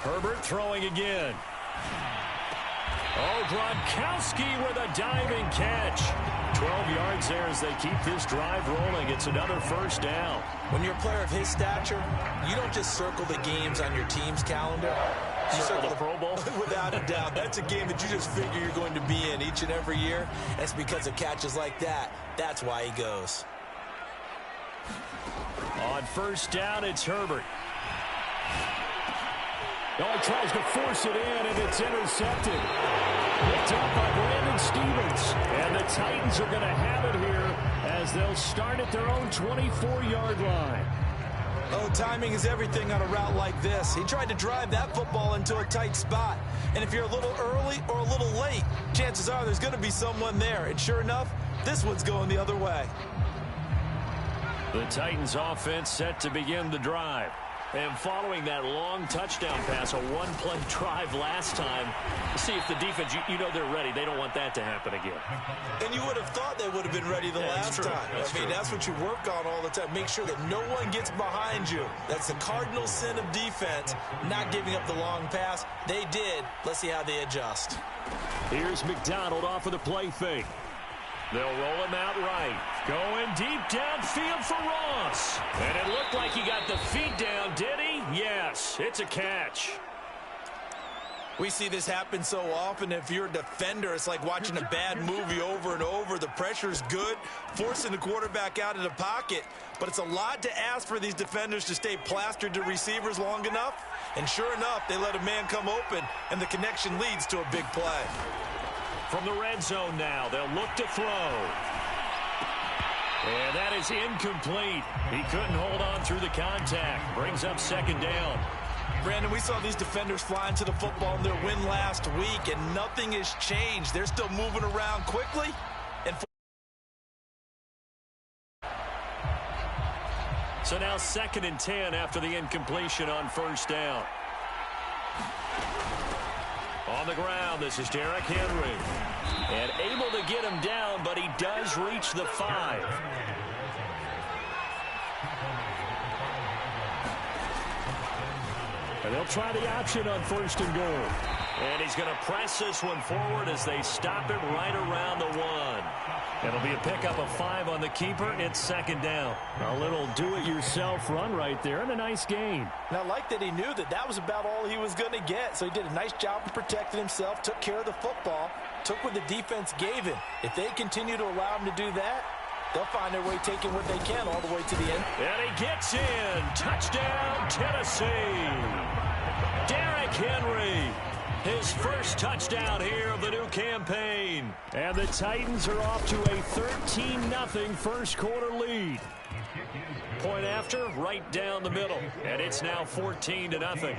Herbert throwing again. Oh, Gronkowski with a diving catch. 12 yards there as they keep this drive rolling. It's another first down. When you're a player of his stature, you don't just circle the games on your team's calendar. You circle the Pro Bowl? Without a doubt. That's a game that you just figure you're going to be in each and every year. And it's because of catches like that. That's why he goes. On first down, it's Herbert. Oh, he tries to force it in, and it's intercepted. Picked up by Brandon Stevens. And the Titans are going to have it here as they'll start at their own 24-yard line. Oh, timing is everything on a route like this. He tried to drive that football into a tight spot. And if you're a little early or a little late, chances are there's going to be someone there. And sure enough, this one's going the other way. The Titans offense set to begin the drive. And following that long touchdown pass, a one-play drive last time, see if the defense, you know they're ready. They don't want that to happen again. And you would have thought they would have been ready the last time. That's what you work on all the time. Make sure that no one gets behind you. That's the cardinal sin of defense, not giving up the long pass. They did. Let's see how they adjust. Here's McDonald off of the play fake. They'll roll him out right. Going deep downfield for Ross. And it looked like he got the feet down, did he? Yes, it's a catch. We see this happen so often. If you're a defender, it's like watching a bad movie over and over. The pressure's good, forcing the quarterback out of the pocket. But it's a lot to ask for these defenders to stay plastered to receivers long enough. And sure enough, they let a man come open, and the connection leads to a big play. From the red zone now, they'll look to throw. And that is incomplete. He couldn't hold on through the contact. Brings up second down. Brandon, we saw these defenders flying to the football in their win last week, and nothing has changed. They're still moving around quickly. So now 2nd and 10 after the incompletion on first down. On the ground, this is Derrick Henry. And able to get him down, but he does reach the 5. And they'll try the option on 1st and goal. And he's going to press this one forward as they stop it right around the 1. It'll be a pickup of 5 on the keeper. It's 2nd down. A little do-it-yourself run right there and a nice gain. And I like that he knew that that was about all he was going to get. So he did a nice job of protecting himself, took care of the football, took what the defense gave him. If they continue to allow him to do that, they'll find their way taking what they can all the way to the end. And he gets in. Touchdown, Tennessee. Derrick Henry. His first touchdown here of the new campaign. And the Titans are off to a 13-0 first quarter lead. Point after, right down the middle. And it's now 14-0.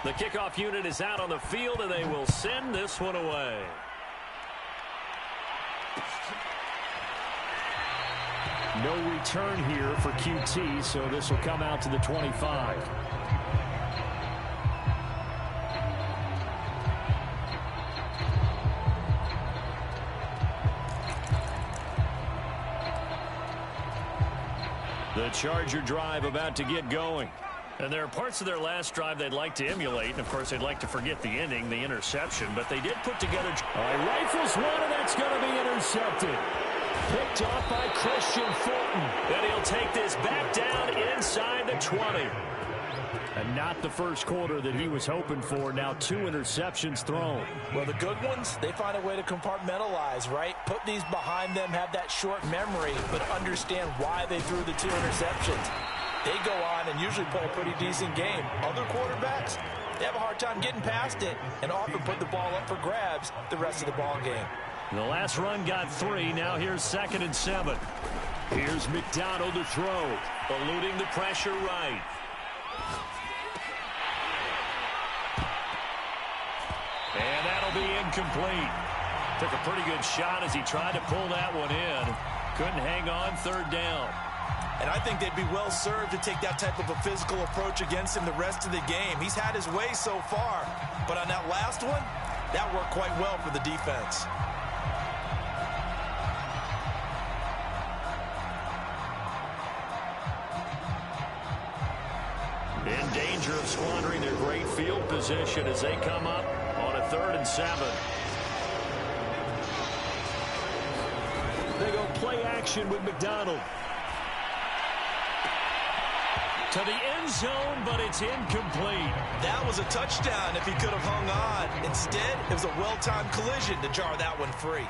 The kickoff unit is out on the field, and they will send this one away. No return here for QT, so this will come out to the 25. The Charger drive about to get going. And there are parts of their last drive they'd like to emulate. And, of course, they'd like to forget the ending, the interception. But they did put together... rifles one, and that's going to be intercepted. Picked off by Christian Fulton. And he'll take this back down inside the 20. And not the first quarter that he was hoping for. Now 2 interceptions thrown. Well, the good ones, they find a way to compartmentalize, right? Put these behind them, have that short memory, but understand why they threw the 2 interceptions. They go on and usually play a pretty decent game. Other quarterbacks, they have a hard time getting past it and often put the ball up for grabs the rest of the ball game. The last run got 3. Now here's 2nd and 7. Here's McDonald to throw. Eluding the pressure right. And that'll be incomplete. Took a pretty good shot as he tried to pull that one in. Couldn't hang on 3rd down. And I think they'd be well served to take that type of a physical approach against him the rest of the game. He's had his way so far. But on that last one, that worked quite well for the defense. In danger of squandering their great field position as they come up on a 3rd and 7. They go play action with McDonald. To the end zone, but it's incomplete. That was a touchdown if he could have hung on. Instead, it was a well-timed collision to jar that one free.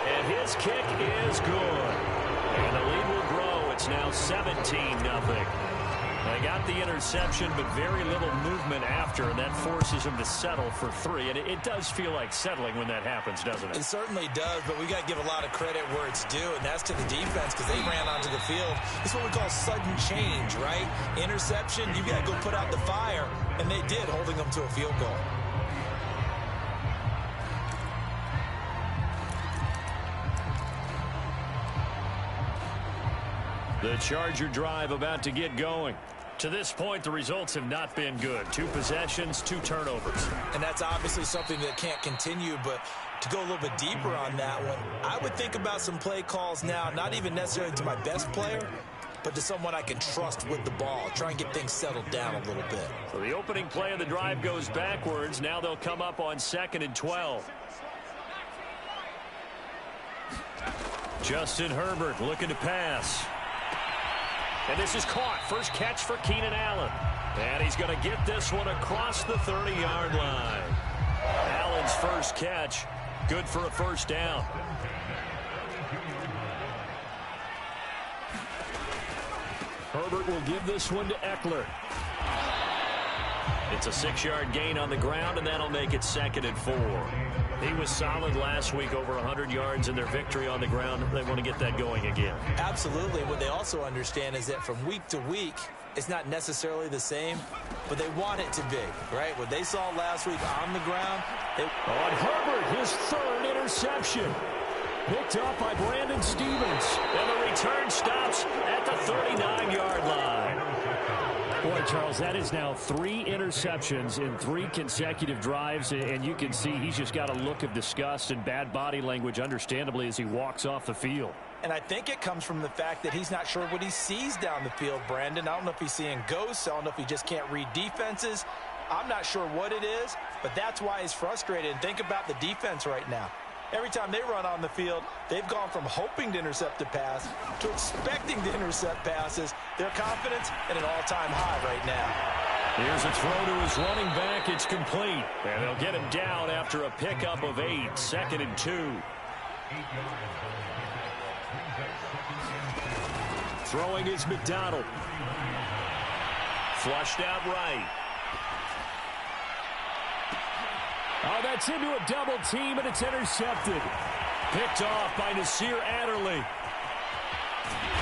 And his kick is good. And the lead will grow. It's now 17-0. They got the interception, but very little movement after, and that forces them to settle for 3. And it does feel like settling when that happens, doesn't it? It certainly does, but we got to give a lot of credit where it's due, and that's to the defense because they ran onto the field. It's what we call sudden change, right? Interception, you got to go put out the fire, and they did, holding them to a field goal. The Charger drive about to get going. To this point, the results have not been good. 2 possessions, 2 turnovers. And that's obviously something that can't continue, but to go a little bit deeper on that one, I would think about some play calls now, not even necessarily to my best player, but to someone I can trust with the ball. Try and get things settled down a little bit. So the opening play of the drive goes backwards. Now they'll come up on 2nd and 12. Justin Herbert looking to pass. And this is caught. First catch for Keenan Allen. And he's going to get this one across the 30-yard line. Allen's first catch, good for a first down. Herbert will give this one to Eckler. It's a 6-yard gain on the ground, and that'll make it 2nd and 4. He was solid last week, over 100 yards in their victory on the ground. They want to get that going again. Absolutely. What they also understand is that from week to week, it's not necessarily the same, but they want it to be, right? What they saw last week on the ground. On Herbert, his 3rd interception. Picked up by Brandon Stevens. And the return stops at the 39-yard line. Boy, Charles, that is now 3 interceptions in 3 consecutive drives, and you can see he's just got a look of disgust and bad body language, understandably, as he walks off the field. And I think it comes from the fact that he's not sure what he sees down the field, Brandon. I don't know if he's seeing ghosts. I don't know if he just can't read defenses. I'm not sure what it is, but that's why he's frustrated. And think about the defense right now. Every time they run on the field, they've gone from hoping to intercept a pass to expecting to intercept passes. Their confidence at an all-time high right now. Here's a throw to his running back. It's complete. And they'll get him down after a pickup of 8. 2nd and 2. Throwing is McDonald. Flushed out right. Oh, that's into a double team, and it's intercepted. Picked off by Nasir Adderley.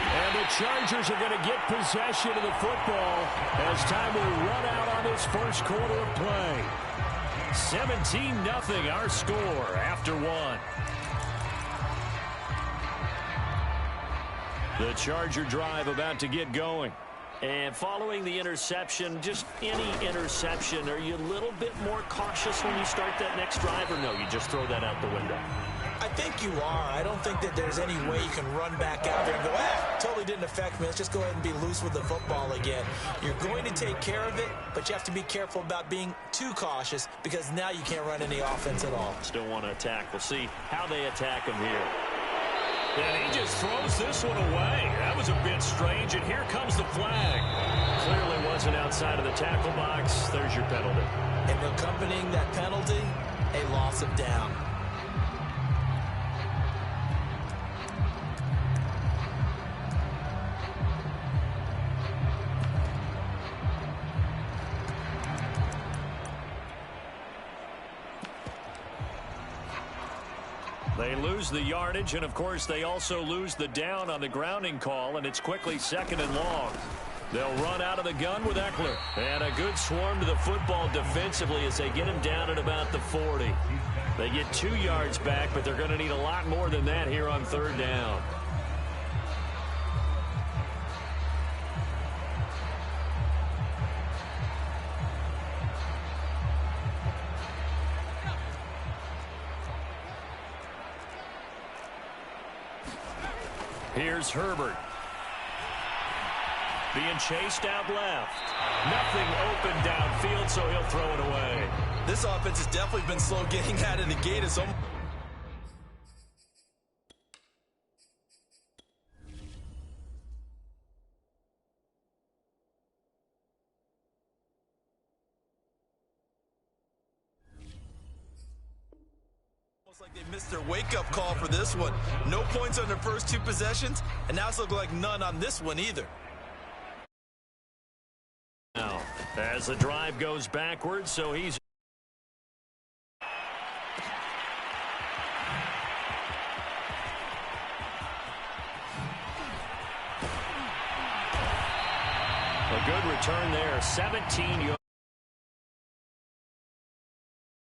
And the Chargers are going to get possession of the football as time will run out on this first quarter of play. 17-0 our score after 1. The Charger drive about to get going. And following the interception, just any interception, are you a little bit more cautious when you start that next drive, or no, you just throw that out the window? I think you are. I don't think that there's any way you can run back out there and go, totally didn't affect me. Let's just go ahead and be loose with the football again. You're going to take care of it, but you have to be careful about being too cautious because now you can't run any offense at all. Still want to attack. We'll see how they attack him here. And he just throws this one away. That was a bit strange, and here comes the flag. Clearly wasn't outside of the tackle box. There's your penalty. And accompanying that penalty, a loss of down. They lose the yardage, and of course they also lose the down on the grounding call, and it's quickly 2nd and long. They'll run out of the gun with Eckler. And a good swarm to the football defensively as they get him down at about the 40. They get 2 yards back, but they're going to need a lot more than that here on 3rd down. Here's Herbert. Being chased out left. Nothing open downfield, so he'll throw it away. This offense has definitely been slow getting out of the gate. It's almost like they missed their wake-up call for this one. No points on their first 2 possessions, and now it's looking like none on this one either. Now, as the drive goes backwards, so he's... A good return there, 17 yards.